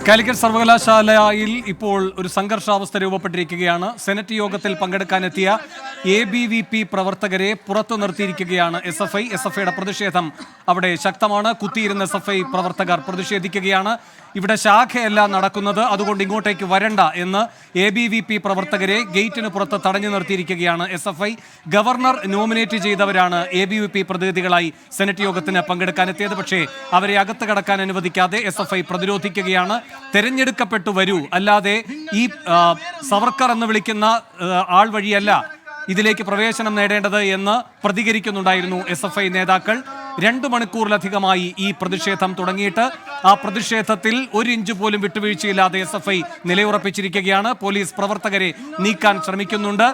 കാലിക്കറ്റ് സർവകലാശാലയിൽ ഇപ്പോൾ ഒരു സംഘർഷാവസ്ഥ രൂപപ്പെട്ടിരിക്കുകയാണ്. സെനറ്റ് യോഗത്തിൽ പങ്കെടുക്കാനെത്തിയ ABVP പ്രവർത്തകരെ പുറത്തു നിർത്തിയിരിക്കുകയാണ് SFIയുടെ പ്രതിഷേധം അവിടെ ശക്തമാണ്. കുത്തിയിരുന്ന SFI പ്രവർത്തകർ പ്രതിഷേധിക്കുകയാണ്. ഇവിടെ ശാഖയല്ല നടക്കുന്നത്, അതുകൊണ്ട് ഇങ്ങോട്ടേക്ക് വരണ്ട എന്ന് ABVP പ്രവർത്തകരെ ഗേറ്റിന് പുറത്ത് തടഞ്ഞു നിർത്തിയിരിക്കുകയാണ് SFI. ഗവർണർ നോമിനേറ്റ് ചെയ്തവരാണ് ABVP പ്രതിനിധികളായി സെനറ്റ് യോഗത്തിന് പങ്കെടുക്കാനെത്തിയത്. പക്ഷേ അവരെ അകത്ത് കടക്കാൻ അനുവദിക്കാതെ SFI പ്രതിരോധിക്കുകയാണ്. തെരഞ്ഞെടുക്കപ്പെട്ടു വരൂ, അല്ലാതെ ഈ സവർക്കർ എന്ന് വിളിക്കുന്ന ആൾ വഴിയല്ല ഇതിലേക്ക് പ്രവേശനം നേടേണ്ടത് എന്ന് പ്രതികരിക്കുന്നുണ്ടായിരുന്നു SFI നേതാക്കൾ. 2 മണിക്കൂറിലധികമായി ഈ പ്രതിഷേധം തുടങ്ങിയിട്ട്. ആ പ്രതിഷേധത്തിൽ 1 ഇഞ്ച് പോലും വിട്ടുവീഴ്ചയില്ലാതെ SFI നിലയുറപ്പിച്ചിരിക്കുകയാണ്. പോലീസ് പ്രവർത്തകരെ നീക്കാൻ ശ്രമിക്കുന്നുണ്ട്.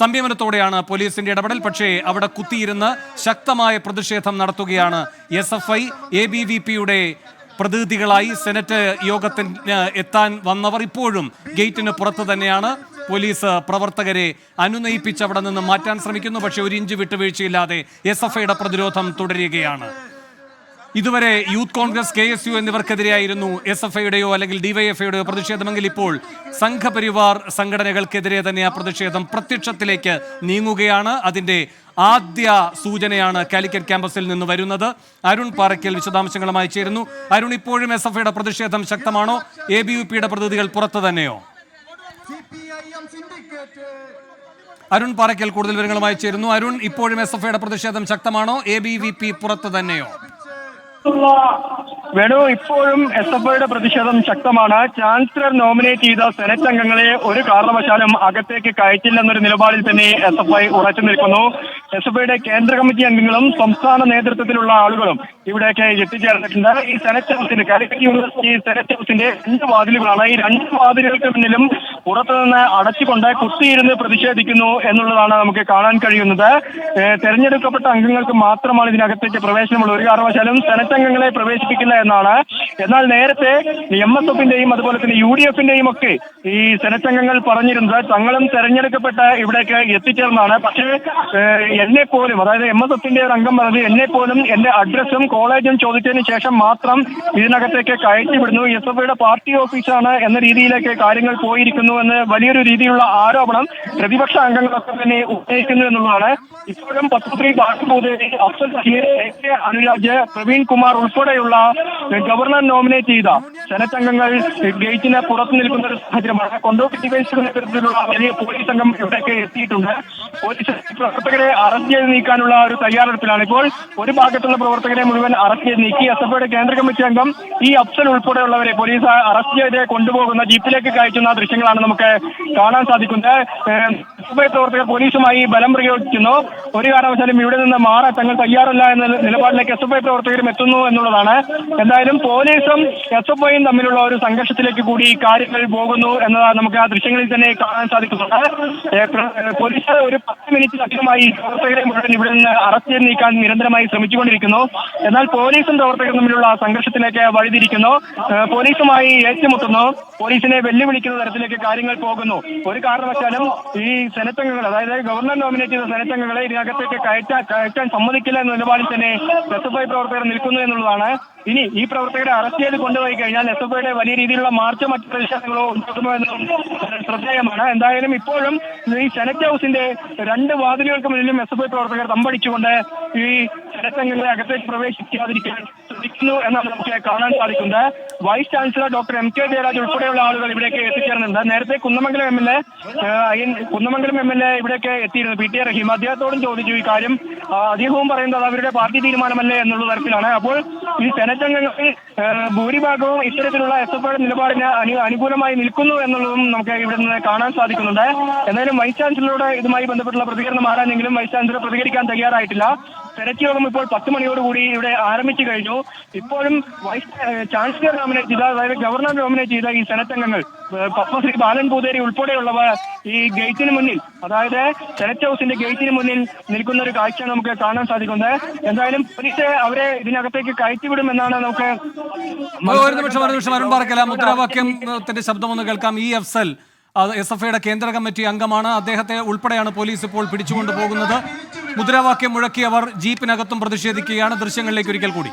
സംയമനത്തോടെയാണ് പോലീസിന്റെ ഇടപെടൽ. പക്ഷേ അവിടെ കുത്തിയിരുന്ന് ശക്തമായ പ്രതിഷേധം നടത്തുകയാണ് SFI. ABVPയുടെ പ്രതിനിധികളായി സെനറ്റ് യോഗത്തിന് എത്താൻ വന്നവർ ഇപ്പോഴും ഗേറ്റിന് പുറത്ത് തന്നെയാണ്. പോലീസ് പ്രവർത്തകരെ അനുനയിപ്പിച്ച് അവിടെ നിന്ന് മാറ്റാൻ ശ്രമിക്കുന്നു. പക്ഷേ 1 ഇഞ്ച് വിട്ടുവീഴ്ചയില്ലാതെ SFIയുടെ പ്രതിരോധം തുടരുകയാണ്. ഇതുവരെ യൂത്ത് കോൺഗ്രസ്, KSU എന്നിവർക്കെതിരെയായിരുന്നു SFIയുടെയോ അല്ലെങ്കിൽ DYFIയുടെയോ പ്രതിഷേധമെങ്കിൽ ഇപ്പോൾ സംഘപരിവാർ സംഘടനകൾക്കെതിരെ തന്നെ ആ പ്രതിഷേധം പ്രത്യക്ഷത്തിലേക്ക് നീങ്ങുകയാണ്. അതിന്റെ ആദ്യ സൂചനയാണ് കാലിക്കറ്റ് ക്യാമ്പസിൽ നിന്ന് വരുന്നത്. അരുൺ പാറയ്ക്കൽ വിശദാംശങ്ങളുമായി ചേരുന്നു. അരുൺ, ഇപ്പോഴും SFIയുടെ പ്രതിഷേധം ശക്തമാണോ? ABVPയുടെ പ്രതിനിധികൾ പുറത്ത് തന്നെയോ? അരുൺ പാറയ്ക്കൽ കൂടുതൽ വിവരങ്ങളുമായി ചേരുന്നു. അരുൺ, ഇപ്പോഴും SFIയുടെ പ്രതിഷേധം ശക്തമാണോ? ABVP പുറത്ത് തന്നെയോ? വേണു, ഇപ്പോഴും SFIയുടെ പ്രതിഷേധം ശക്തമാണ്. ചാൻസലർ നോമിനേറ്റ് ചെയ്ത സെനറ്റ് അംഗങ്ങളെ ഒരു കാരണവശാലും അകത്തേക്ക് കയറ്റില്ലെന്നൊരു നിലപാടിൽ തന്നെ SFI ഉറച്ചു നിൽക്കുന്നു. SFIയുടെ കേന്ദ്ര കമ്മിറ്റി അംഗങ്ങളും സംസ്ഥാന നേതൃത്വത്തിലുള്ള ആളുകളും ഇവിടേക്ക് എത്തിച്ചേർന്നിട്ടുണ്ട്. ഈ സെനറ്റ് ഹൗസിന്റെ, കാലിക്കറ്റ് യൂണിവേഴ്സിറ്റി സെനറ്റ് ഹൗസിന്റെ 2 വാതിലുകളാണ്. ഈ 2 വാതിലുകൾക്ക് മുന്നിലും പുറത്തുനിന്ന് അടച്ചുകൊണ്ട് കുത്തിയിരുന്ന് പ്രതിഷേധിക്കുന്നു എന്നുള്ളതാണ് നമുക്ക് കാണാൻ കഴിയുന്നത്. തെരഞ്ഞെടുക്കപ്പെട്ട അംഗങ്ങൾക്ക് മാത്രമാണ് ഇതിനകത്തേക്ക് പ്രവേശനമുള്ളത്. ഒരു കാരണവശാലും സെനറ്റ് അംഗങ്ങളെ പ്രവേശിപ്പിക്കില്ല എന്നാണ്. എന്നാൽ നേരത്തെ MSFന്റെയും അതുപോലെ തന്നെ UDFന്റെയും ഒക്കെ ഈ സെനറ്റ് അംഗങ്ങൾ പറഞ്ഞിരുന്നത് തങ്ങളും തെരഞ്ഞെടുക്കപ്പെട്ട ഇവിടേക്ക് എത്തിച്ചേർന്നാണ്. പക്ഷേ എന്നെ പോലും, അതായത് MSFന്റെ ഒരു അംഗം പറഞ്ഞത് എന്നെ പോലും എന്റെ അഡ്രസ്സും കോളേജും ചോദിച്ചതിന് ശേഷം മാത്രം ഇതിനകത്തേക്ക് കയറ്റിവിടുന്നു, SFIയുടെ പാർട്ടി ഓഫീസാണ് എന്ന രീതിയിലേക്ക് കാര്യങ്ങൾ പോയിരിക്കുന്നു എന്ന് വലിയൊരു രീതിയിലുള്ള ആരോപണം പ്രതിപക്ഷ അംഗങ്ങളൊക്കെ തന്നെ ഉന്നയിക്കുന്നു എന്നുള്ളതാണ്. ഇപ്പോഴും പത്മശ്രീ ബാലൻപൂതേരി, അഫ്സൽ അനുരാജ്, പ്രവീൺ കുമാർ ഉൾപ്പെടെയുള്ള ഗവർണർ നോമിനേറ്റ് ചെയ്ത സെനറ്റ് അംഗങ്ങൾ ഗേറ്റിന് പുറത്തു നിൽക്കുന്ന ഒരു സാഹചര്യമാണ്. കൊണ്ടോട്ടി ഡിവൈസിന്റെ നേതൃത്വത്തിലുള്ള വലിയ പോലീസ് സംഘം ഇവിടേക്ക് എത്തിയിട്ടുണ്ട്. പോലീസ് പ്രവർത്തകരെ അറസ്റ്റ് ചെയ്ത് നീക്കാനുള്ള ഒരു തയ്യാറെടുപ്പിലാണ്. ഇപ്പോൾ ഒരു ഭാഗത്തുള്ള പ്രവർത്തകരെ മുഴുവൻ അറസ്റ്റ് ചെയ്ത് നീക്കി. SFIയുടെ കേന്ദ്ര കമ്മിറ്റി അംഗം ഈ അഫ്സൽ ഉൾപ്പെടെയുള്ളവരെ പോലീസ് അറസ്റ്റ് ചെയ്ത് കൊണ്ടുപോകുന്ന ജീപ്പിലേക്ക് കയറ്റുന്ന ദൃശ്യങ്ങളാണ് നമുക്ക് കാണാൻ സാധിക്കുന്നത്. SFI പ്രവർത്തകർ പോലീസുമായി ബലം പ്രയോഗിക്കുന്നു. ഒരു കാരണവശാലും ഇവിടെ നിന്ന് മാറാൻ തങ്ങൾ തയ്യാറല്ല എന്ന നിലപാടിലേക്ക് SFI പ്രവർത്തകരും എത്തുന്നു എന്നുള്ളതാണ്. എന്തായാലും പോലീസും SFIയും തമ്മിലുള്ള ഒരു സംഘർഷത്തിലേക്ക് കൂടി കാര്യങ്ങൾ പോകുന്നു എന്നതാണ് നമുക്ക് ആ ദൃശ്യങ്ങളിൽ തന്നെ കാണാൻ സാധിക്കുന്നുണ്ട്. പോലീസ് ഒരു 10 മിനിറ്റിലധികമായി പ്രവർത്തകരെ മുഴുവൻ ഇവിടെ നിന്ന് അറസ്റ്റ് ചെയ്ത് നീക്കാൻ നിരന്തരമായി ശ്രമിച്ചുകൊണ്ടിരിക്കുന്നു. എന്നാൽ പോലീസും പ്രവർത്തകരും തമ്മിലുള്ള സംഘർഷത്തിലേക്ക് വഴിതിരിക്കുന്നു. പോലീസുമായി ഏറ്റുമുട്ടുന്നു. പോലീസിനെ വെല്ലുവിളിക്കുന്ന തരത്തിലേക്ക് കാര്യങ്ങൾ പോകുന്നു. ഒരു കാരണവശാലും ഈ സെനറ്റ് അംഗങ്ങൾ, അതായത് ഗവർണർ നോമിനേറ്റ് ചെയ്ത സെനറ്റ് അംഗങ്ങളെ ഇതിനകത്തേക്ക് കയറ്റാൻ സമ്മതിക്കില്ല എന്ന നിലപാടിൽ തന്നെ SFI പ്രവർത്തകർ നിൽക്കുന്നു എന്നുള്ളതാണ്. ഇനി ഈ പ്രവർത്തകരെ അറസ്റ്റ് ചെയ്ത് കൊണ്ടുപോയി കഴിഞ്ഞാൽ SFIയുടെ വലിയ രീതിയിലുള്ള മാർച്ചോ മറ്റു പ്രതിഷേധങ്ങളോ ഉണ്ടാകുമോ എന്നതും ശ്രദ്ധേയമാണ്. എന്തായാലും ഇപ്പോഴും ഈ സെനറ്റ് ഹൗസിന്റെ 2 വാതിലുകൾക്ക് മുന്നിലും SFI പ്രവർത്തകർ തമ്പടിച്ചുകൊണ്ട് ഈ സെനറ്റ് അംഗങ്ങളെ അകത്തേക്ക് പ്രവേശിക്കാതിരിക്കാൻ ശ്രമിക്കുന്നു എന്നാണ് നമുക്ക് കാണാൻ സാധിക്കുന്നത്. Vice chancellor doctor MK Jayaraj ഉൾപ്പെടെയുള്ള ആളുകൾ ഇവിടേക്ക് എത്തിച്ചേർന്നുണ്ട്. നേരത്തെ കുന്നമംഗലം MLA ഇവിടേക്ക് എത്തിയിരുന്നു, PT റഹീം. അദ്ദേഹത്തോടും ചോദിച്ചു ഈ കാര്യം. അദ്ദേഹവും പറയുന്നത് അവരുടെ പാർട്ടി തീരുമാനമല്ലേ എന്നുള്ള തരത്തിലാണ്. അപ്പോൾ ഈ സെനറ്റ് അംഗങ്ങൾ ഭൂരിഭാഗവും ഇത്തരത്തിലുള്ള SFIയുടെ നിലപാടിന് അനുകൂലമായി നിൽക്കുന്നു എന്നുള്ളതും നമുക്ക് ഇവിടെ നിന്ന് കാണാൻ സാധിക്കുന്നുണ്ട്. എന്തായാലും വൈസ് ചാൻസലറോട് ഇതുമായി ബന്ധപ്പെട്ടുള്ള പ്രതികരണം ആരാഞ്ഞെങ്കിലും വൈസ് ചാൻസലർ പ്രതികരിക്കാൻ തയ്യാറായിട്ടില്ല. സെനറ്റ് യോഗം ഇപ്പോൾ 10 മണിയോടുകൂടി ഇവിടെ ആരംഭിച്ചു കഴിഞ്ഞു. ഇപ്പോഴും വൈസ് ചാൻസലർ നോമിനേറ്റ് ചെയ്ത, അതായത് ഗവർണർ നോമിനേറ്റ് ചെയ്ത ഈ സെനറ്റ് അംഗങ്ങൾ പത്മശ്രീ ബാലൻപൂതേരി ഉൾപ്പെടെയുള്ളവർ ഈ ഗേറ്റിന് മുന്നിൽ, അതായത് സെനറ്റ് ഹൗസിന്റെ ഗേറ്റിന് മുന്നിൽ നിൽക്കുന്ന ഒരു കാഴ്ചയാണ് നമുക്ക് കാണാൻ സാധിക്കുന്നത്. എന്തായാലും പോലീസ് അവരെ ഇതിനകത്തേക്ക് കയറ്റിവിടുമെന്നാണ് നമുക്ക്. ഒരു നിമിഷം അരുൺ പാറയ്ക്കൽ, മുദ്രാവാക്യത്തിന്റെ ശബ്ദമൊന്ന് കേൾക്കാം. ഈ അഫ്സൽ SFIയുടെ കേന്ദ്ര കമ്മിറ്റി അംഗമാണ്. അദ്ദേഹത്തെ ഉൾപ്പെടെയാണ് പോലീസ് ഇപ്പോൾ പിടിച്ചുകൊണ്ടു പോകുന്നത്. മുദ്രാവാക്യം മുഴക്കിയവർ ജീപ്പിനകത്തും പ്രതിഷേധിക്കുകയാണ്. ദൃശ്യങ്ങളിലേക്ക് ഒരിക്കൽ കൂടി.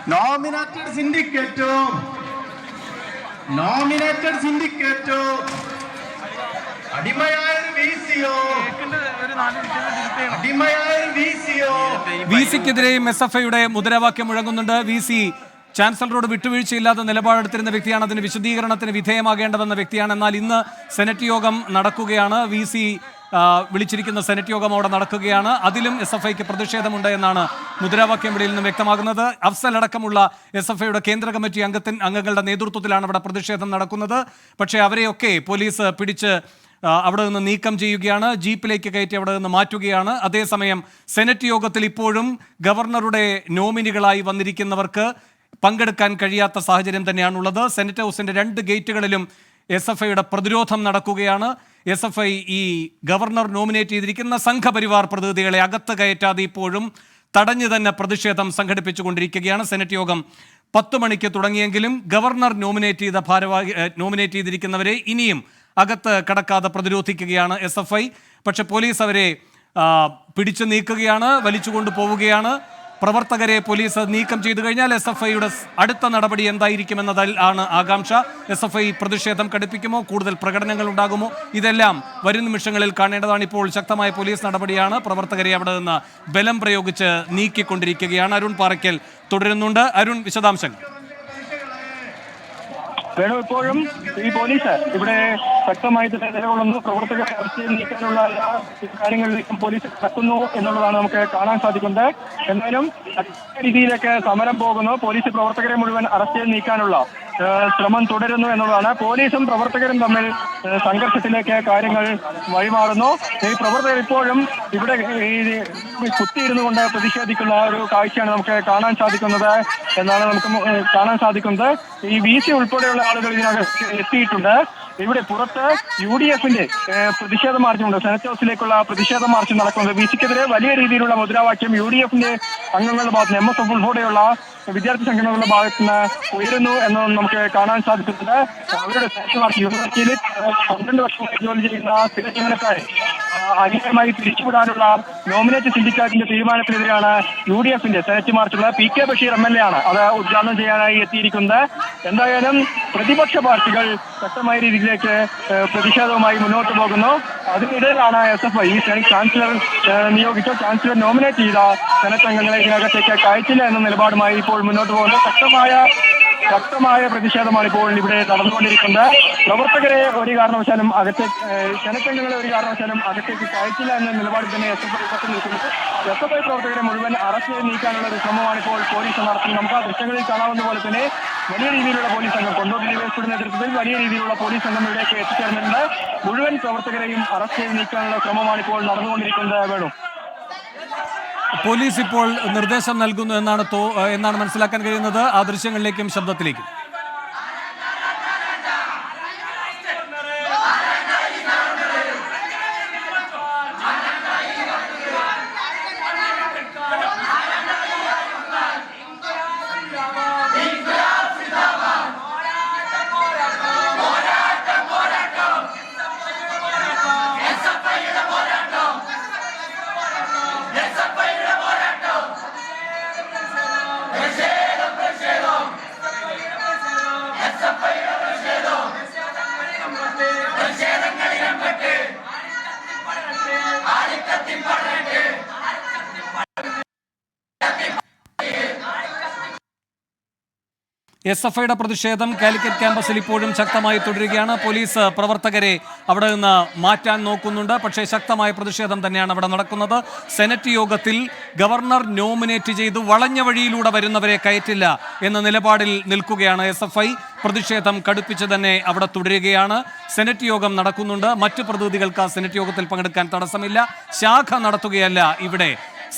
Nominated syndicate നോമിനേറ്റഡ് സിൻഡിക്കേറ്റോ വി സിക്കെതിരെയും SFIയുടെ മുദ്രാവാക്യം മുഴങ്ങുന്നുണ്ട്. വി സി ചാൻസലറോട് വിട്ടുവീഴ്ചയില്ലാത്ത നിലപാടെടുത്തിരുന്ന വ്യക്തിയാണ്, അതിന് വിശദീകരണത്തിന് വിധേയമാകേണ്ടതെന്ന വ്യക്തിയാണ്. എന്നാൽ ഇന്ന് സെനറ്റ് യോഗം നടക്കുകയാണ്. വി സി വിളിച്ചിരിക്കുന്ന സെനറ്റ് യോഗം അവിടെ നടക്കുകയാണ്. അതിലും SFIക്ക് പ്രതിഷേധമുണ്ട് എന്നാണ് മുദ്രാവാക്യം വിളിയിൽ നിന്നും വ്യക്തമാകുന്നത്. അഫ്സൽ അടക്കമുള്ള SFIയുടെ കേന്ദ്ര കമ്മിറ്റി അംഗങ്ങളുടെ നേതൃത്വത്തിലാണ് അവിടെ പ്രതിഷേധം നടക്കുന്നത്. പക്ഷേ അവരെയൊക്കെ പോലീസ് പിടിച്ച് അവിടെ നിന്ന് നീക്കം ചെയ്യുകയാണ്, ജീപ്പിലേക്ക് കയറ്റി അവിടെ നിന്ന് മാറ്റുകയാണ്. അതേസമയം സെനറ്റ് യോഗത്തിൽ ഇപ്പോഴും ഗവർണറുടെ നോമിനികളായി വന്നിരിക്കുന്നവർക്ക് പങ്കെടുക്കാൻ കഴിയാത്ത സാഹചര്യം തന്നെയാണുള്ളത്. സെനറ്റ് ഹൗസിന്റെ 2 ഗേറ്റുകളിലും SFIയുടെ പ്രതിരോധം നടക്കുകയാണ്. SFI ഈ ഗവർണർ നോമിനേറ്റ് ചെയ്തിരിക്കുന്ന സംഘപരിവാർ പ്രതിനിധികളെ അകത്ത് കയറ്റാതെ ഇപ്പോഴും തടഞ്ഞു തന്നെ പ്രതിഷേധം സംഘടിപ്പിച്ചുകൊണ്ടിരിക്കുകയാണ്. സെനറ്റ് യോഗം 10 മണിക്ക് തുടങ്ങിയെങ്കിലും ഗവർണർ നോമിനേറ്റ് ചെയ്തിരിക്കുന്നവരെ ഇനിയും അകത്ത് കടക്കാതെ പ്രതിരോധിക്കുകയാണ് SFI. പക്ഷെ പോലീസ് അവരെ പിടിച്ചു നീക്കുകയാണ്, വലിച്ചുകൊണ്ടു പോവുകയാണ്. പ്രവർത്തകരെ പോലീസ് നീക്കം ചെയ്തു കഴിഞ്ഞാൽ SFIയുടെ അടുത്ത നടപടി എന്തായിരിക്കുമെന്നതിൽ ആണ് ആകാംക്ഷ. SFI പ്രതിഷേധം കടുപ്പിക്കുമോ, കൂടുതൽ പ്രകടനങ്ങൾ ഉണ്ടാകുമോ? ഇതെല്ലാം വരും നിമിഷങ്ങളിൽ കാണേണ്ടതാണ്. ഇപ്പോൾ ശക്തമായ പോലീസ് നടപടിയാണ്. പ്രവർത്തകരെ അവിടെ നിന്ന് ബലം പ്രയോഗിച്ച് നീക്കിക്കൊണ്ടിരിക്കുകയാണ്. അരുൺ പാറയ്ക്കൽ തുടരുന്നുണ്ട്. അരുൺ, വിശദാംശങ്ങൾ. വേണു, ഇപ്പോഴും ഈ പോലീസ് ഇവിടെ ശക്തമായി തന്നെ നിലകൊള്ളുന്നു. പ്രവർത്തകരെ അറസ്റ്റ് നീക്കാനുള്ള എല്ലാ കാര്യങ്ങളിലേക്കും പോലീസ് കടക്കുന്നു എന്നുള്ളതാണ് നമുക്ക് കാണാൻ സാധിക്കുന്നത്. എന്തായാലും രീതിയിലേക്ക് സമരം പോകുന്നു. പോലീസ് പ്രവർത്തകരെ മുഴുവൻ അറസ്റ്റ് നീക്കാനുള്ള ശ്രമം തുടരുന്നു എന്നുള്ളതാണ്. പോലീസും പ്രവർത്തകരും തമ്മിൽ സംഘർഷത്തിലേക്ക് കാര്യങ്ങൾ വഴിമാറുന്നു. ഈ പ്രവർത്തകർ ഇപ്പോഴും ഇവിടെ കുത്തിയിരുന്നു കൊണ്ട് പ്രതിഷേധിക്കുന്ന ഒരു കാഴ്ചയാണ് നമുക്ക് കാണാൻ സാധിക്കുന്നത് എന്നാണ് നമുക്ക് കാണാൻ സാധിക്കുന്നത്. ഈ VC ഉൾപ്പെടെയുള്ള ആളുകൾ ഇതിനകത്ത് എത്തിയിട്ടുണ്ട്. ഇവിടെ പുറത്ത് UDFന്റെ പ്രതിഷേധ മാർച്ചുണ്ട്. സെനറ്റ് ഹൗസിലേക്കുള്ള പ്രതിഷേധ മാർച്ച് നടക്കുന്നത്. VCക്കെതിരെ വലിയ രീതിയിലുള്ള മുദ്രാവാക്യം UDFന്റെ അംഗങ്ങളുടെ ഭാഗത്ത് നിന്ന്, MSF ഉൾപ്പെടെയുള്ള വിദ്യാർത്ഥി സംഘടനകളുടെ ഭാഗത്ത് നിന്ന് ഉയരുന്നു എന്നതും നമുക്ക് കാണാൻ സാധിക്കുന്നുണ്ട്. അവരുടെ യൂണിവേഴ്സിറ്റിയിൽ 12 വർഷമായി ജോലി ചെയ്യുന്ന സ്ഥിര ജീവനക്കാരെ അന്യായമായി പിരിച്ചുവിടാനുള്ള നോമിനേറ്റ് സിൻഡിക്കേറ്റിന്റെ തീരുമാനത്തിനെതിരെയാണ് UDFന്റെ സെനറ്റ് മാർച്ചുള്ള PK ബഷീർ MLA ആണ് അത് ഉദ്ഘാടനം ചെയ്യാനായി എത്തിയിരിക്കുന്നത്. എന്തായാലും പ്രതിപക്ഷ പാർട്ടികൾ ശക്തമായ രീതിയിലേക്ക് പ്രതിഷേധവുമായി മുന്നോട്ട് പോകുന്നു. അതിനിടയിലാണ് SFI ഈ ചാൻസലർ ചാൻസലർ നോമിനേറ്റ് ചെയ്ത സെനറ്റ് അംഗങ്ങളെ ഇതിനകത്തേക്ക് കയറ്റില്ല എന്ന നിലപാടുമായി ഇപ്പോൾ മുന്നോട്ട് പോകുന്നത്. ശക്തമായ പ്രതിഷേധമാണ് ഇപ്പോൾ ഇവിടെ നടന്നുകൊണ്ടിരിക്കുന്നത്. പ്രവർത്തകരെ ഒരു കാരണവശാലും ജനസംഘങ്ങളെ ഒരു കാരണവശാലും അകത്തേക്ക് കയറ്റില്ല എന്ന നിലപാടിൽ തന്നെ SFI നിൽക്കുന്നത്. SFI പ്രവർത്തകരെ മുഴുവൻ അറസ്റ്റ് ചെയ്ത് നീക്കാനുള്ള ഒരു ശ്രമമാണ് ഇപ്പോൾ പോലീസ് നടത്തുന്നത്. നമുക്ക് ആ ദൃശ്യങ്ങളിൽ കാണാവുന്ന പോലെ തന്നെ വലിയ രീതിയിലുള്ള പോലീസ് സംഘം, കൊണ്ടോട്ടി ഡിവൈഎസ്പിയുടെ നേതൃത്വത്തിൽ വലിയ രീതിയിലുള്ള പോലീസ് സംഘം ഇവിടേക്ക് എത്തിച്ചേർന്നിട്ടുണ്ട്. മുഴുവൻ പ്രവർത്തകരെയും അറസ്റ്റ് ചെയ്ത് നീക്കാനുള്ള ശ്രമമാണ് ഇപ്പോൾ നടന്നുകൊണ്ടിരിക്കുന്നത്. വേണം പോലീസ് ഇപ്പോൾ നിർദ്ദേശം നൽകുന്നു എന്നാണ് മനസ്സിലാക്കാൻ കഴിയുന്നത്. ആ ദൃശ്യങ്ങളിലേക്കും ശബ്ദത്തിലേക്കും. SFIയുടെ പ്രതിഷേധം കാലിക്കറ്റ് ക്യാമ്പസിൽ ഇപ്പോഴും ശക്തമായി തുടരുകയാണ്. പോലീസ് പ്രവർത്തകരെ അവിടെ നിന്ന് മാറ്റാൻ നോക്കുന്നുണ്ട്. പക്ഷേ ശക്തമായ പ്രതിഷേധം തന്നെയാണ് അവിടെ നടക്കുന്നത്. സെനറ്റ് യോഗത്തിൽ ഗവർണർ നോമിനേറ്റ് ചെയ്ത് വളഞ്ഞ വഴിയിലൂടെ വരുന്നവരെ കയറ്റില്ല എന്ന നിലപാടിൽ നിൽക്കുകയാണ് SFI. പ്രതിഷേധം കടുപ്പിച്ച് തന്നെ അവിടെ തുടരുകയാണ്. സെനറ്റ് യോഗം നടക്കുന്നുണ്ട്. മറ്റ് പ്രതിനിധികൾക്ക് സെനറ്റ് യോഗത്തിൽ പങ്കെടുക്കാൻ തടസ്സമില്ല. ശാഖ നടത്തുകയല്ല ഇവിടെ,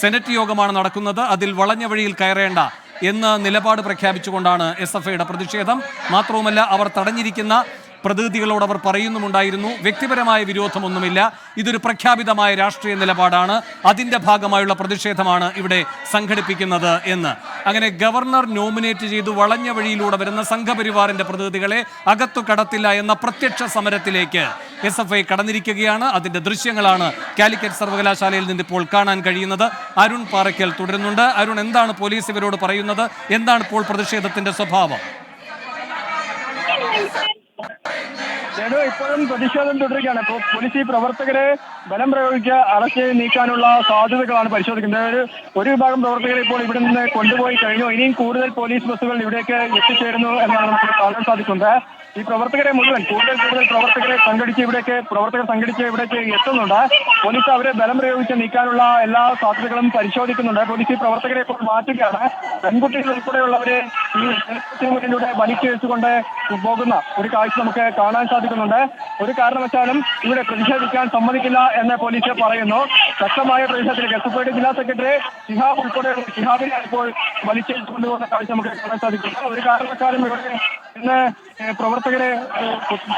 സെനറ്റ് യോഗമാണ് നടക്കുന്നത്. അതിൽ വളഞ്ഞ വഴിയിൽ കയറേണ്ട എന്ന നിലപാട് പ്രഖ്യാപിച്ചുകൊണ്ടാണ് SFIയുടെ പ്രതിഷേധം. മാത്രവുമല്ല, അവർ തടഞ്ഞിരിക്കുന്ന പ്രതിനിധികളോട് അവർ പറയുന്നുമുണ്ടായിരുന്നു, വ്യക്തിപരമായ വിരോധമൊന്നുമില്ല, ഇതൊരു പ്രഖ്യാപിതമായ രാഷ്ട്രീയ നിലപാടാണ്, അതിൻ്റെ ഭാഗമായുള്ള പ്രതിഷേധമാണ് ഇവിടെ സംഘടിപ്പിക്കുന്നത് എന്ന്. അങ്ങനെ ഗവർണർ നോമിനേറ്റ് ചെയ്തു വളഞ്ഞ വഴിയിലൂടെ വരുന്ന സംഘപരിവാറിന്റെ പ്രതിനിധികളെ അകത്തു കടത്തില്ല എന്ന പ്രത്യക്ഷ സമരത്തിലേക്ക് SFI കടന്നിരിക്കുകയാണ്. അതിന്റെ ദൃശ്യങ്ങളാണ് കാലിക്കറ്റ് സർവകലാശാലയിൽ നിന്ന് ഇപ്പോൾ കാണാൻ കഴിയുന്നത്. അരുൺ പാറയ്ക്കൽ തുടരുന്നുണ്ട്. അരുൺ, എന്താണ് പോലീസ് ഇവരോട് പറയുന്നത്? എന്താണ് ഇപ്പോൾ പ്രതിഷേധത്തിന്റെ സ്വഭാവം? ഇപ്പോഴും പ്രതിഷേധം തുടരുകയാണ്. ഇപ്പോൾ പോലീസ് ഈ പ്രവർത്തകരെ ബലം പ്രയോഗിച്ച് അറസ്റ്റ് ചെയ്ത് നീക്കാനുള്ള സാധ്യതകളാണ് പരിശോധിക്കുന്നത്. ഒരു വിഭാഗം പ്രവർത്തകരെ ഇപ്പോൾ ഇവിടെ നിന്ന് കൊണ്ടുപോയി കഴിഞ്ഞു. ഇനിയും കൂടുതൽ പോലീസ് ബസ്സുകൾ ഇവിടേക്ക് എത്തിച്ചേരുന്നു എന്നാണ് നമുക്ക് കാണാൻ സാധിക്കുന്നത്. ഈ പ്രവർത്തകരെ മുഴുവൻ കൂടുതൽ പ്രവർത്തകരെ സംഘടിച്ച് ഇവിടേക്ക് എത്തുന്നുണ്ട്. പോലീസ് അവരെ ബലം പ്രയോഗിച്ച് നീക്കാനുള്ള എല്ലാ സാധ്യതകളും പരിശോധിക്കുന്നുണ്ട്. പോലീസ് ഈ പ്രവർത്തകരെ ഇപ്പോൾ മാറ്റുകയാണ്. പെൺകുട്ടികൾ ഉൾപ്പെടെയുള്ളവരെ ഈ മുന്നിലൂടെ വലിച്ചിഴച്ചുകൊണ്ട് പോകുന്ന ഒരു കാഴ്ച നമുക്ക് കാണാൻ സാധിക്കുന്നുണ്ട്. ഒരു കാരണവശാലും ഇവിടെ പ്രതിഷേധിക്കാൻ സമ്മതിക്കില്ല എന്ന് പോലീസ് പറയുന്നു. ശക്തമായ പ്രതിഷേധത്തിലേക്ക് എസ്എഫ്ഐയുടെ ജില്ലാ സെക്രട്ടറി ഷിഹാബ് ഉൾപ്പെടെയുള്ള ഷിഹാബിനെ ഇപ്പോൾ വലിച്ചിഴച്ചു കൊണ്ടുപോകുന്ന കാഴ്ച നമുക്ക് കാണാൻ സാധിക്കുന്നു. ഒരു കാരണവശാലും ഇവിടെ ഇന്ന് പ്രവർത്തകരെ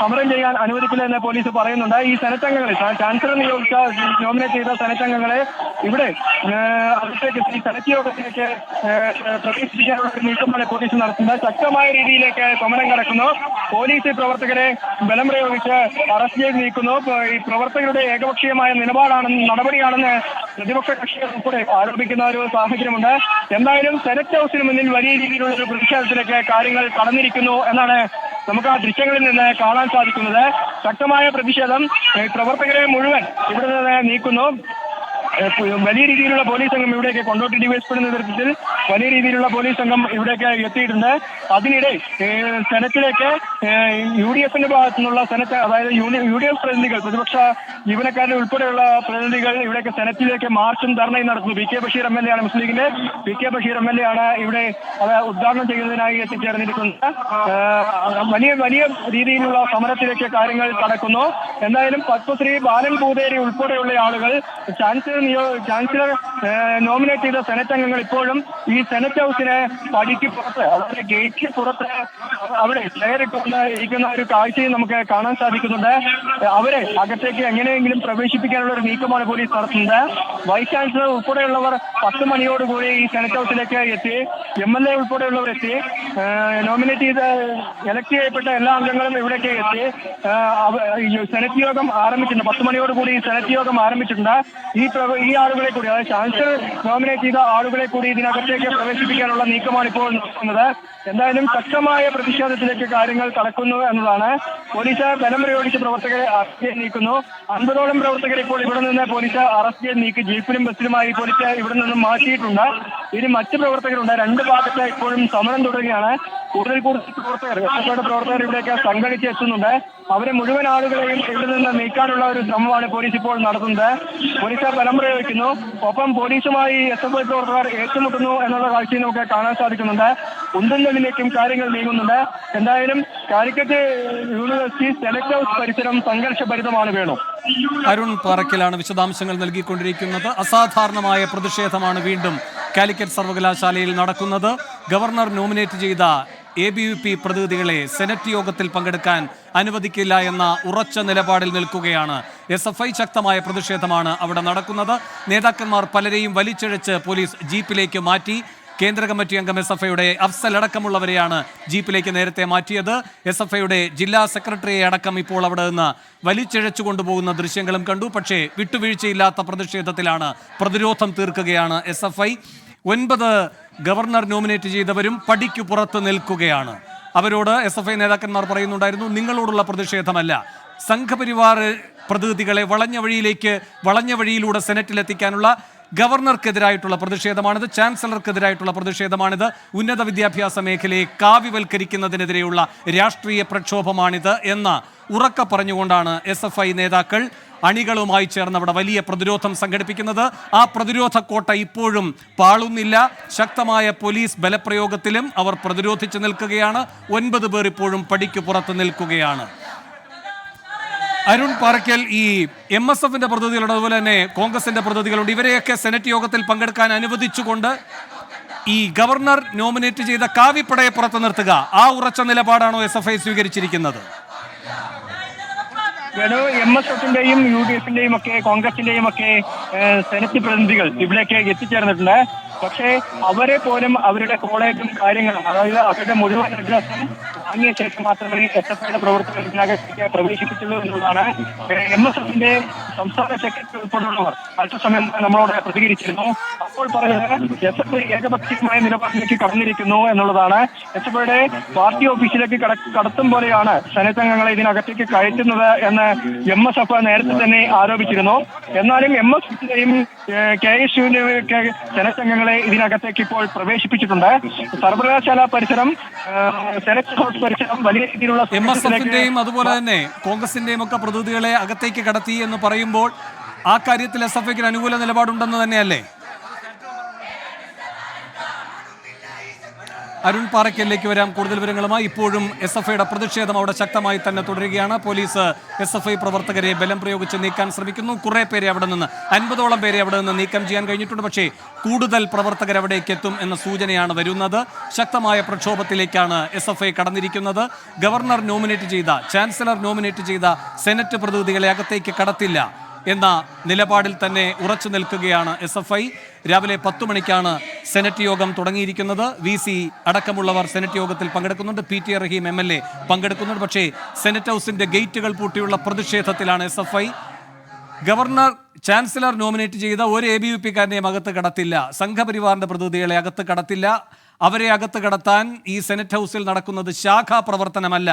സമരം ചെയ്യാൻ അനുവദിക്കില്ല എന്ന് പോലീസ് പറയുന്നുണ്ട്. ഈ സെനറ്റ് അംഗങ്ങളെ ചാൻസലർ നോമിനേറ്റ് ചെയ്ത സെനറ്റ് അംഗങ്ങളെ ഇവിടെ അകത്തേക്ക് ഈ സെനറ്റ് യോഗത്തിലേക്ക് പ്രവേശിപ്പിക്കാനുള്ള ഒരു നീക്കമാണ് പോലീസ് നടത്തുന്നത്. ശക്തമായ രീതിയിലേക്ക് സമരം കടക്കുന്നു. പോലീസ് പ്രവർത്തകരെ ബലം പ്രയോഗിച്ച് അറസ്റ്റ് ചെയ്ത് നീക്കുന്നു. ഈ പ്രവർത്തകരുടെ ഏകപക്ഷീയമായ നടപടിയാണെന്ന് പ്രതിപക്ഷ കക്ഷികൾ ഉൾപ്പെടെ ആരോപിക്കുന്ന ഒരു സാഹചര്യമുണ്ട്. എന്തായാലും സെനറ്റ് ഹൗസിന് മുന്നിൽ വലിയ രീതിയിലുള്ള ഒരു പ്രതിഷേധത്തിലേക്ക് കാര്യങ്ങൾ കടന്നിരിക്കുന്നു എന്നാണ് നമുക്ക് ആ ദൃശ്യങ്ങളിൽ നിന്ന് കാണാൻ സാധിക്കുന്നത്. ശക്തമായ പ്രതിഷേധം പ്രവർത്തകരെ മുഴുവൻ ഇവിടെ നിന്ന് നീക്കുന്നു. വലിയ രീതിയിലുള്ള പോലീസ് സംഘം ഇവിടേക്ക് കൊണ്ടോട്ടി ഡിവൈഎസ്പിയുടെ നേതൃത്വത്തിൽ വലിയ രീതിയിലുള്ള പോലീസ് സംഘം ഇവിടേക്ക് എത്തിയിട്ടുണ്ട്. അതിനിടെ സെനറ്റിലേക്ക് UDFന്റെ ഭാഗത്തു നിന്നുള്ള സെനറ്റ്, അതായത് UDF പ്രതിനിധികൾ, പ്രതിപക്ഷ ജീവനക്കാരുടെ ഉൾപ്പെടെയുള്ള പ്രതിനിധികൾ ഇവിടേക്ക് സെനറ്റിലേക്ക് മാർച്ചും ധർണയും നടത്തുന്നു. PK ബഷീർ MLA ആണ്, മുസ്ലിം ലീഗിന്റെ PK ബഷീർ MLA ആണ് ഇവിടെ ഉദ്ഘാടനം ചെയ്യുന്നതിനായി എത്തിച്ചേർന്നിരിക്കുന്നത്. വലിയ രീതിയിലുള്ള സമരത്തിലേക്ക് കാര്യങ്ങൾ കടക്കുന്നു. എന്തായാലും പത്മശ്രീ ബാലൻ പൂതേരി ഉൾപ്പെടെയുള്ള ആളുകൾ ചാൻസലർ നോമിനേറ്റ് ചെയ്ത സെനറ്റ് അംഗങ്ങൾ ഇപ്പോഴും ഈ സെനറ്റ് ഹൗസിനെ പടിക്ക് പുറത്ത്, അതായത് ഗേറ്റിന് പുറത്ത് അവിടെ ചെയറിട്ടുകൊണ്ട് ഇരിക്കുന്ന ഒരു കാഴ്ചയും നമുക്ക് കാണാൻ സാധിക്കുന്നുണ്ട്. അവരെ അകത്തേക്ക് എങ്ങനെയെങ്കിലും പ്രവേശിപ്പിക്കാനുള്ള ഒരു നീക്കമാണ് പോലീസ് നടത്തുന്നത്. വൈസ് ചാൻസലർ ഉൾപ്പെടെയുള്ളവർ 10 മണിയോടുകൂടി ഈ സെനറ്റ് ഹൗസിലേക്ക് എത്തി. MLA ഉൾപ്പെടെയുള്ളവർ എത്തി. നോമിനേറ്റ് ചെയ്ത് എലക്ട് ചെയ്യപ്പെട്ട എല്ലാ അംഗങ്ങളും ഇവിടേക്ക് എത്തി. സെനറ്റ് യോഗം ആരംഭിച്ചിട്ടുണ്ട്. 10 മണിയോടുകൂടി സെനറ്റ് യോഗം ആരംഭിച്ചിട്ടുണ്ട്. ഈ ആളുകളെ കൂടി, അതായത് ചാൻസലർ നോമിനേറ്റ് ചെയ്ത ആളുകളെ കൂടി ഇതിനകത്തേക്ക് പ്രവേശിപ്പിക്കാനുള്ള നീക്കമാണ് ഇപ്പോൾ നടക്കുന്നത്. എന്തായാലും ശക്തമായ പ്രതിഷേധത്തിലേക്ക് കാര്യങ്ങൾ കടക്കുന്നു എന്നതാണ്. പോലീസ് ബലം പ്രയോഗിച്ച് പ്രവർത്തകരെ അറസ്റ്റ് ചെയ്ത് നീക്കുന്നു. 50ഓളം പ്രവർത്തകരെ ഇപ്പോൾ ഇവിടെ നിന്ന് പോലീസ് അറസ്റ്റ് ചെയ്ത് നീക്കി ജീപ്പിലും ബസ്സിലുമായി പോലീസ് ഇവിടെ നിന്നും മാറ്റിയിട്ടുണ്ട്. ഇനി മറ്റ് പ്രവർത്തകരുണ്ട്. 2 ഭാഗത്ത് ഇപ്പോഴും സമരം തുടരുകയാണ്. കൂടുതൽ പ്രവർത്തകർ ഇവിടേക്ക് സംഘടിച്ച് എത്തുന്നുണ്ട്. അവരെ മുഴുവൻ ആളുകളെയും ഇവിടെ നിന്ന് നീക്കാനുള്ള ഒരു ശ്രമമാണ് പോലീസ് ഇപ്പോൾ നടത്തുന്നത്. പോലീസ് ബലം പ്രയോഗിക്കുന്നു. ഒപ്പം പോലീസുമായി SFI പ്രവർത്തകർ ഏറ്റുമുട്ടുന്നു എന്നുള്ള കാഴ്ചയും നമുക്ക് കാണാൻ സാധിക്കുന്നുണ്ട്. ഉന്തലിലേക്കും കാര്യങ്ങൾ നീങ്ങുന്നുണ്ട്. എന്തായാലും കാലിക്കറ്റ് യൂണിവേഴ്സിറ്റി സെനറ്റ് ഹൗസ് പരിസരം സംഘർഷഭരിതമാണ്. വേണു. അരുൺ പാറയ്ക്കലാണ് വിശദാംശങ്ങൾ നൽകിക്കൊണ്ടിരിക്കുന്നത്. അസാധാരണമായ പ്രതിഷേധമാണ് വീണ്ടും കാലിക്കറ്റ് സർവകലാശാലയിൽ നടക്കുന്നത്. ഗവർണർ നോമിനേറ്റ് ചെയ്ത ABVP പ്രതിനിധികളെ സെനറ്റ് യോഗത്തിൽ പങ്കെടുക്കാൻ അനുവദിക്കില്ല എന്ന ഉറച്ച നിലപാടിൽ നിൽക്കുകയാണ് SFI. ശക്തമായ പ്രതിഷേധമാണ് അവിടെ നടക്കുന്നത്. നേതാക്കന്മാർ പലരെയും വലിച്ചിഴച്ച് പോലീസ് ജീപ്പിലേക്ക് മാറ്റി. കേന്ദ്ര കമ്മിറ്റി അംഗം SFIയുടെ അഫ്സൽ അടക്കമുള്ളവരെയാണ് ജീപ്പിലേക്ക് നേരത്തെ മാറ്റിയത്. SFIയുടെ ജില്ലാ സെക്രട്ടറിയെ അടക്കം ഇപ്പോൾ അവിടെ നിന്ന് വലിച്ചിഴച്ചു കൊണ്ടുപോകുന്ന ദൃശ്യങ്ങളും കണ്ടു. പക്ഷേ വിട്ടുവീഴ്ചയില്ലാത്ത പ്രതിഷേധത്തിലാണ്, പ്രതിരോധം തീർക്കുകയാണ് SFI. 9 ഗവർണർ നോമിനേറ്റ് ചെയ്തവരും പടിക്കു പുറത്ത് നിൽക്കുകയാണ്. അവരോട് SFI നേതാക്കന്മാർ പറയുന്നുണ്ടായിരുന്നു, നിങ്ങളോടുള്ള പ്രതിഷേധമല്ല, സംഘപരിവാർ പ്രതിനിധികളെ വളഞ്ഞ വഴിയിലൂടെ സെനറ്റിലെത്തിക്കാനുള്ള ഗവർണർക്കെതിരായിട്ടുള്ള പ്രതിഷേധമാണിത്, ചാൻസലർക്കെതിരായിട്ടുള്ള പ്രതിഷേധമാണിത്, ഉന്നത വിദ്യാഭ്യാസ മേഖലയെ കാവ്യവൽക്കരിക്കുന്നതിനെതിരെയുള്ള രാഷ്ട്രീയ പ്രക്ഷോഭമാണിത് എന്ന് ഉറക്കെ പറഞ്ഞുകൊണ്ടാണ് SFI നേതാക്കൾ അണികളുമായി ചേർന്ന് അവിടെ വലിയ പ്രതിരോധം സംഘടിപ്പിക്കുന്നത്. ആ പ്രതിരോധ കോട്ട ഇപ്പോഴും പാളുന്നില്ല. ശക്തമായ പോലീസ് ബലപ്രയോഗത്തിലും അവർ പ്രതിരോധിച്ചു നിൽക്കുകയാണ്. 9 പേർ ഇപ്പോഴും പടിക്ക് പുറത്ത് നിൽക്കുകയാണ്. അരുൺ പാറയ്ക്കൽ, ഈ MSFന്റെ പ്രതിനിധികളുണ്ട്, അതുപോലെ തന്നെ കോൺഗ്രസിന്റെ പ്രതിനിധികളുണ്ട്. ഇവരെയൊക്കെ സെനറ്റ് യോഗത്തിൽ പങ്കെടുക്കാൻ അനുവദിച്ചുകൊണ്ട് ഈ ഗവർണർ നോമിനേറ്റ് ചെയ്ത കാവിപ്പടയെ പുറത്തു നിർത്തുക, ആ ഉറച്ച നിലപാടാണോ SFI സ്വീകരിച്ചിരിക്കുന്നത്? MSFന്റെയും UDFന്റെയും ഒക്കെ കോൺഗ്രസിന്റെയും ഒക്കെ സെനറ്റ് പ്രതിനിധികൾ ഇവിടേക്ക് എത്തിച്ചേർന്നിട്ടുണ്ട്. പക്ഷേ അവരെ പോലും അവരുടെ കോളേജും കാര്യങ്ങളും, അതായത് അവരുടെ മുഴുവൻ അഡ്രസ്സും വാങ്ങിയ ശേഷം മാത്രമേ SFIയുടെ പ്രവർത്തകർ ഇതിനകത്തേക്ക് പ്രവേശിപ്പിച്ചുള്ളൂ എന്നുള്ളതാണ് MSFന്റെ സംസ്ഥാന സെക്രട്ടറി ഉൾപ്പെടെയുള്ളവർ അല്പസമയം നമ്മളോട് പ്രതികരിച്ചിരുന്നു. അപ്പോൾ പറഞ്ഞത് SFI ഏകപക്ഷീയമായ നിലപാടിലേക്ക് കടന്നിരിക്കുന്നു എന്നുള്ളതാണ്. SFIയുടെ പാർട്ടി ഓഫീസിലേക്ക് കടത്തും പോലെയാണ് സെനറ്റ് അംഗങ്ങളെ ഇതിനകത്തേക്ക് കയറ്റുന്നത് എന്ന് MSF നേരത്തെ തന്നെ ആരോപിച്ചിരുന്നു. എന്നാലും MSFിന്റെയും KSUവിന്റെയും ഒക്കെ സെനറ്റ് അംഗങ്ങളെ ഇതിനകത്തേക്ക് ഇപ്പോൾ പ്രവേശിപ്പിച്ചിട്ടുണ്ട്. സർവകലാശാല പരിസരം, സെനറ്റ് ഹൗസ് പരിസരം വലിയ രീതിയിലുള്ള MSFന്റെയും അതുപോലെ തന്നെ കോൺഗ്രസിന്റെയും ഒക്കെ പ്രതിനിധികളെ അകത്തേക്ക് കടത്തി എന്ന് പറയുമ്പോൾ ആ കാര്യത്തിൽ SFIക്ക് അനുകൂല നിലപാടുണ്ടെന്ന് തന്നെയല്ലേ? അരുൺ പാറയ്ക്കലിലേക്ക് വരാം കൂടുതൽ വിവരങ്ങളുമായി. ഇപ്പോഴും SFIയുടെ പ്രതിഷേധം അവിടെ ശക്തമായി തന്നെ തുടരുകയാണ്. പോലീസ് SFI പ്രവർത്തകരെ ബലം പ്രയോഗിച്ച് നീക്കാൻ ശ്രമിക്കുന്നു. കുറെ പേരെ അവിടെ നിന്ന് 50ഓളം പേരെ അവിടെ നിന്ന് നീക്കം ചെയ്യാൻ കഴിഞ്ഞിട്ടുണ്ട്. പക്ഷേ കൂടുതൽ പ്രവർത്തകർ അവിടേക്ക് എത്തും എന്ന സൂചനയാണ് വരുന്നത്. ശക്തമായ പ്രക്ഷോഭത്തിലേക്കാണ് SFI കടന്നിരിക്കുന്നത്. ഗവർണർ നോമിനേറ്റ് ചെയ്ത, ചാൻസലർ നോമിനേറ്റ് ചെയ്ത സെനറ്റ് പ്രതിനിധികളെ അകത്തേക്ക് കടത്തില്ല എന്ന നിലപാടിൽ തന്നെ ഉറച്ചു നിൽക്കുകയാണ് SFI. രാവിലെ 10 മണിക്കാണ് സെനറ്റ് യോഗം തുടങ്ങിയിരിക്കുന്നത്. VC അടക്കമുള്ളവർ സെനറ്റ് യോഗത്തിൽ പങ്കെടുക്കുന്നുണ്ട്. PT റഹീം MLA പങ്കെടുക്കുന്നുണ്ട്. പക്ഷേ സെനറ്റ് ഹൗസിന്റെ ഗേറ്റുകൾ പൂട്ടിയുള്ള പ്രതിഷേധത്തിലാണ് SFI. ഗവർണർ, ചാൻസലർ നോമിനേറ്റ് ചെയ്ത ഒരു ABVP-കാരനെയും അകത്ത് കടത്തില്ല. സംഘപരിവാറിന്റെ പ്രതിനിധികളെ അകത്ത് കടത്തില്ല. അവരെ അകത്ത് കടത്താൻ ഈ സെനറ്റ് ഹൗസിൽ നടക്കുന്നത് ശാഖാ പ്രവർത്തനമല്ല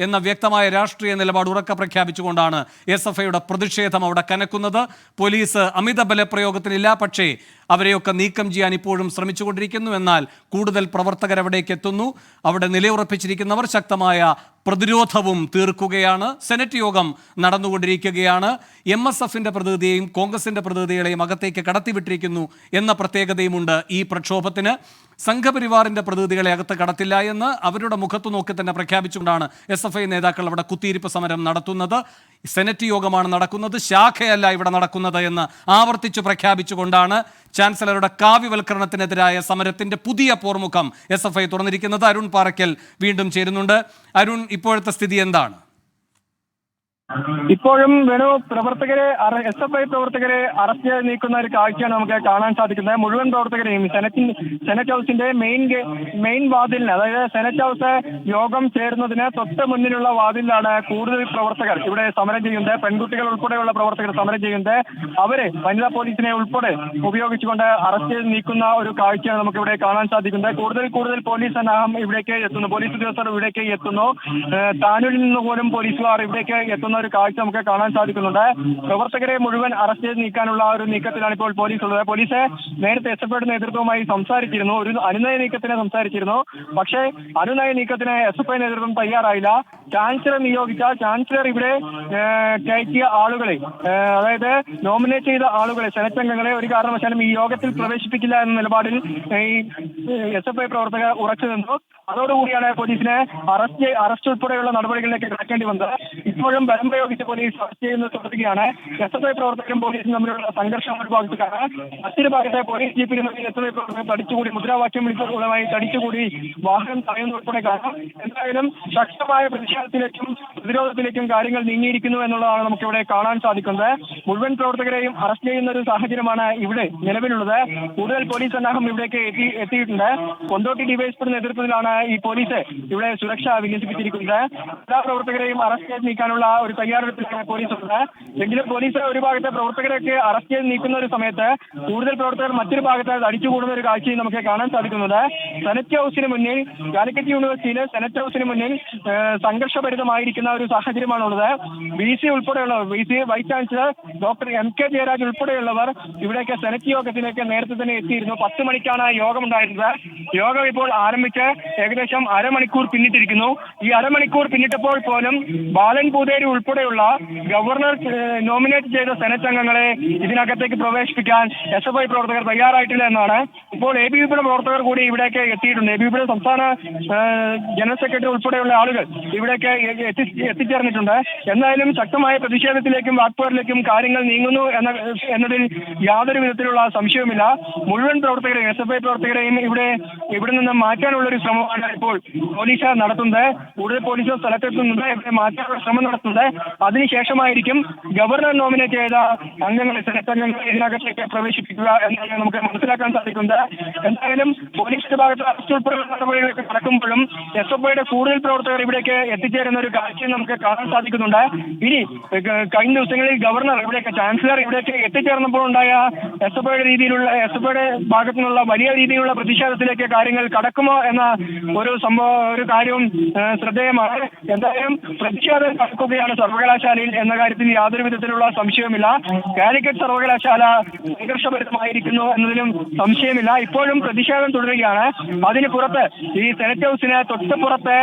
എന്ന വ്യക്തമായ രാഷ്ട്രീയ നിലപാട് ഉറക്കെ പ്രഖ്യാപിച്ചുകൊണ്ടാണ് SFIയുടെ പ്രതിഷേധം അവിടെ കനക്കുന്നത്. പോലീസ് അമിത ബലപ്രയോഗത്തിനില്ല, പക്ഷേ അവരെയൊക്കെ നീക്കം ചെയ്യാൻ ഇപ്പോഴും ശ്രമിച്ചുകൊണ്ടിരിക്കുന്നു. എന്നാൽ കൂടുതൽ പ്രവർത്തകർ അവിടേക്ക് എത്തുന്നു. അവിടെ നിലയുറപ്പിച്ചിരിക്കുന്നവർ ശക്തമായ പ്രതിരോധവും തീർക്കുകയാണ്. സെനറ്റ് യോഗം നടന്നുകൊണ്ടിരിക്കുകയാണ്. MSFന്റെ പ്രതിനിധിയെയും കോൺഗ്രസിന്റെ പ്രതിനിധികളെയും അകത്തേക്ക് കടത്തിവിട്ടിരിക്കുന്നു എന്ന പ്രത്യേകതയുമുണ്ട് ഈ പ്രക്ഷോഭത്തിന്. സംഘപരിവാറിന്റെ പ്രതിനിധികളെ അകത്ത് കടത്തില്ല എന്ന് അവരുടെ മുഖത്ത് നോക്കി തന്നെ പ്രഖ്യാപിച്ചുകൊണ്ടാണ് SFI നേതാക്കൾ അവിടെ കുത്തിയിരിപ്പ് സമരം നടത്തുന്നത്. സെനറ്റ് യോഗമാണ് നടക്കുന്നത്, ശാഖയല്ല ഇവിടെ നടക്കുന്നത് എന്ന് ആവർത്തിച്ചു പ്രഖ്യാപിച്ചുകൊണ്ടാണ് ചാൻസലറുടെ കാവ്യവൽക്കരണത്തിനെതിരായ സമരത്തിന്റെ പുതിയ പോർമുഖം SFI തുറന്നിരിക്കുന്നത്. അരുൺ പാറയ്ക്കൽ വീണ്ടും ചേരുന്നുണ്ട്. അരുൺ, ഇപ്പോഴത്തെ സ്ഥിതി എന്താണ്? ഇപ്പോഴും പ്രവർത്തകരെ SFI പ്രവർത്തകരെ അറസ്റ്റ് ചെയ്ത് നീക്കുന്ന ഒരു കാഴ്ചയാണ് നമുക്ക് കാണാൻ സാധിക്കുന്നത്. മുഴുവൻ പ്രവർത്തകരെയും സെനറ്റ് ഹൗസിന്റെ മെയിൻ വാതിലിന്, അതായത് സെനറ്റ് ഹൗസ് യോഗം ചേരുന്നതിന് തൊട്ട് മുന്നിലുള്ള വാതിലിലാണ് കൂടുതൽ പ്രവർത്തകർ ഇവിടെ സമരം ചെയ്യുന്നത്. പെൺകുട്ടികൾ ഉൾപ്പെടെയുള്ള പ്രവർത്തകർ സമരം ചെയ്യുന്നത്. അവരെ വനിതാ പോലീസിനെ ഉൾപ്പെടെ ഉപയോഗിച്ചുകൊണ്ട് അറസ്റ്റ് ചെയ്ത് നീക്കുന്ന ഒരു കാഴ്ചയാണ് നമുക്ക് ഇവിടെ കാണാൻ സാധിക്കുന്നത്. കൂടുതൽ പോലീസ് സന്നാഹം ഇവിടേക്ക് എത്തുന്നു, പോലീസ് ഉദ്യോഗസ്ഥർ ഇവിടേക്ക് എത്തുന്നു. താനൂരിൽ നിന്ന് പോലും പോലീസുകാർ ഇവിടേക്ക് എത്തുന്ന ഒരു കാഴ്ച നമുക്ക് കാണാൻ സാധിക്കുന്നുണ്ട്. പ്രവർത്തകരെ മുഴുവൻ അറസ്റ്റ് ചെയ്ത് നീക്കാനുള്ള ഒരു നീക്കത്തിലാണ് ഇപ്പോൾ പോലീസ് ഉള്ളത്. പോലീസ് നേരത്തെ SFIയുടെ നേതൃത്വവുമായി സംസാരിച്ചിരുന്നു, ഒരു അനുനയ നീക്കത്തിന് സംസാരിച്ചിരുന്നു. പക്ഷേ അനുനയ നീക്കത്തിന് SFI നേതൃത്വം തയ്യാറായില്ല. ചാൻസലർ ഇവിടെ കയറ്റിയ ആളുകളെ, അതായത് നോമിനേറ്റ് ചെയ്ത ആളുകളെ, സെനറ്റ് അംഗങ്ങളെ ഒരു കാരണവശാലും ഈ യോഗത്തിൽ പ്രവേശിപ്പിക്കില്ല എന്ന നിലപാടിൽ ഈ SFI പ്രവർത്തകർ ഉറച്ചു നിന്നു. അതോടുകൂടിയാണ് പോലീസിനെ അറസ്റ്റ് ഉൾപ്പെടെയുള്ള നടപടികളിലേക്ക് കടക്കേണ്ടി വന്നത്. ഇപ്പോഴും ബലം പ്രയോഗിച്ച് പോലീസ് അറസ്റ്റ് ചെയ്യുന്നത് തുടരുകയാണ്. SFI പ്രവർത്തകരും പോലീസും തമ്മിലുള്ള സംഘർഷം ഒരു ഭാഗത്തേക്കാണ്. മറ്റൊരു ഭാഗത്തെ പോലീസ് ജീപ്പിന് മുന്നിൽ SFI പ്രവർത്തകർ തടിച്ചുകൂടി മുദ്രാവാക്യം വിളിച്ചതുമായി തടിച്ചുകൂടി വാഹനം തടയുന്ന ഉൾപ്പെടെ കാരണം. എന്തായാലും ശക്തമായ പ്രതിഷേധത്തിലേക്കും പ്രതിരോധത്തിലേക്കും കാര്യങ്ങൾ നീങ്ങിയിരിക്കുന്നു എന്നുള്ളതാണ് നമുക്കിവിടെ കാണാൻ സാധിക്കുന്നത്. മുഴുവൻ പ്രവർത്തകരെയും അറസ്റ്റ് ചെയ്യുന്ന ഒരു സാഹചര്യമാണ് ഇവിടെ നിലവിലുള്ളത്. കൂടുതൽ പോലീസ് സന്നാഹം ഇവിടേക്ക് എത്തിയിട്ടുണ്ട്. കൊണ്ടോട്ടി ഡിവൈഎസ്പിയുടെ നേതൃത്വത്തിലാണ് ഈ പോലീസ് ഇവിടെ സുരക്ഷ വിന്യസിപ്പിച്ചിരിക്കുന്നത്. എല്ലാ പ്രവർത്തകരെയും അറസ്റ്റ് ചെയ്ത് നീക്കാനുള്ള ഒരു തയ്യാറെടുപ്പിലാണ് പോലീസ് ഉള്ളത്. എങ്കിലും പോലീസ് ഒരു ഭാഗത്തെ പ്രവർത്തകരൊക്കെ അറസ്റ്റ് ചെയ്ത് നീക്കുന്ന ഒരു സമയത്ത് കൂടുതൽ പ്രവർത്തകർ മറ്റൊരു ഭാഗത്ത് അടിച്ചുകൂടുന്ന ഒരു കാഴ്ചയും നമുക്ക് കാണാൻ സാധിക്കുന്നുണ്ട്. സെനറ്റ് ഹൗസിന് മുന്നിൽ, കാലിക്കറ്റ് യൂണിവേഴ്സിറ്റിയിലെ സെനറ്റ് ഹൗസിന് മുന്നിൽ സംഘർഷഭരിതമായിരിക്കുന്ന ഒരു സാഹചര്യമാണുള്ളത്. VC ഉൾപ്പെടെയുള്ളവർ, VC vice chancellor doctor MK Jayaraj ഉൾപ്പെടെയുള്ളവർ ഇവിടേക്ക് സെനറ്റ് യോഗത്തിലേക്ക് നേരത്തെ തന്നെ എത്തിയിരുന്നു. 10 മണിക്കാണ് യോഗം ഉണ്ടായിരുന്നത്. യോഗം ഇപ്പോൾ ആരംഭിച്ച് ഏകദേശം അരമണിക്കൂർ പിന്നിട്ടിരിക്കുന്നു. ഈ അരമണിക്കൂർ പിന്നിട്ടപ്പോൾ പോലും ബാലൻ പൂതേരി ഉൾപ്പെടെയുള്ള ഗവർണർ നോമിനേറ്റ് ചെയ്ത സെനറ്റ് അംഗങ്ങളെ ഇതിനകത്തേക്ക് പ്രവേശിപ്പിക്കാൻ SFI പ്രവർത്തകർ തയ്യാറായിട്ടില്ല എന്നാണ്. ഇപ്പോൾ ABVPയുടെ പ്രവർത്തകർ കൂടി ഇവിടേക്ക് എത്തിയിട്ടുണ്ട്. ABVPയുടെ സംസ്ഥാന ജനറൽ സെക്രട്ടറി ഉൾപ്പെടെയുള്ള ആളുകൾ ഇവിടേക്ക് എത്തിച്ചേർന്നിട്ടുണ്ട്. എന്തായാലും ശക്തമായ പ്രതിഷേധത്തിലേക്കും വാക്പോരിലേക്കും കാര്യങ്ങൾ നീങ്ങുന്നു എന്നതിൽ യാതൊരു വിധത്തിലുള്ള സംശയവുമില്ല. മുഴുവൻ പ്രവർത്തകരെയും, SFI പ്രവർത്തകരെയും ഇവിടെ നിന്ന് മാറ്റാനുള്ള ഒരു ശ്രമമാണ് നീക്കമാണ് ഇപ്പോൾ പോലീസ് നടത്തുന്നത്. കൂടുതൽ പോലീസ് സ്ഥലത്തെത്തുന്നുണ്ട്, ഇവിടെ മാറ്റാനുള്ള ശ്രമം നടത്തുന്നത്. അതിനുശേഷമായിരിക്കും ഗവർണർ നോമിനേറ്റ് ചെയ്ത അംഗങ്ങളെ, സെനറ്റ് അംഗങ്ങളെ ഇതിനകത്തേക്ക് പ്രവേശിപ്പിക്കുക എന്നാണ് നമുക്ക് മനസ്സിലാക്കാൻ സാധിക്കുന്നത്. എന്തായാലും പോലീസിന്റെ ഭാഗത്ത് അറസ്റ്റ് ഉൾപ്പെടെയുള്ള നടപടികളൊക്കെ നടക്കുമ്പോഴും SFIയുടെ കൂടുതൽ പ്രവർത്തകർ ഇവിടേക്ക് എത്തിച്ചേരുന്ന ഒരു കാഴ്ച നമുക്ക് കാണാൻ സാധിക്കുന്നുണ്ട്. ഇനി കഴിഞ്ഞ ദിവസങ്ങളിൽ ഗവർണർ ഇവിടേക്ക്, ചാൻസലർ ഇവിടേക്ക് എത്തിച്ചേർന്നപ്പോൾ ഉണ്ടായ SFIയുടെ ഭാഗത്തു നിന്നുള്ള വലിയ രീതിയിലുള്ള പ്രതിഷേധത്തിലേക്ക് കാര്യങ്ങൾ കടക്കുമോ എന്ന ഒരു കാര്യവും ശ്രദ്ധേയമാണ്. എന്തായാലും പ്രതിഷേധം കടക്കുകയാണ് സർവകലാശാലയിൽ എന്ന കാര്യത്തിൽ യാതൊരു വിധത്തിലുള്ള സംശയവുമില്ല. കാലിക്കറ്റ് സർവകലാശാല സംഘർഷഭരിതമായിരിക്കുന്നു എന്നതിലും സംശയമില്ല. ഇപ്പോഴും പ്രതിഷേധം തുടരുകയാണ്. അതിന് പുറത്ത് ഈ സെനറ്റ് ഹൗസിന് തൊട്ടുപുറത്ത്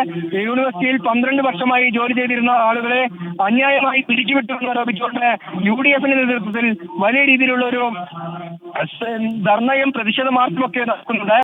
യൂണിവേഴ്സിറ്റിയിൽ 12 വർഷമായി ജോലി ചെയ്തിരുന്ന ആളുകളെ അന്യായമായി പിരിച്ചുവിട്ടു എന്നാരോപിച്ചുകൊണ്ട് UDFന്റെ നേതൃത്വത്തിൽ വലിയ രീതിയിലുള്ള ഒരു ധർണയും പ്രതിഷേധ മാർച്ചുമൊക്കെ നടക്കുന്നുണ്ട്.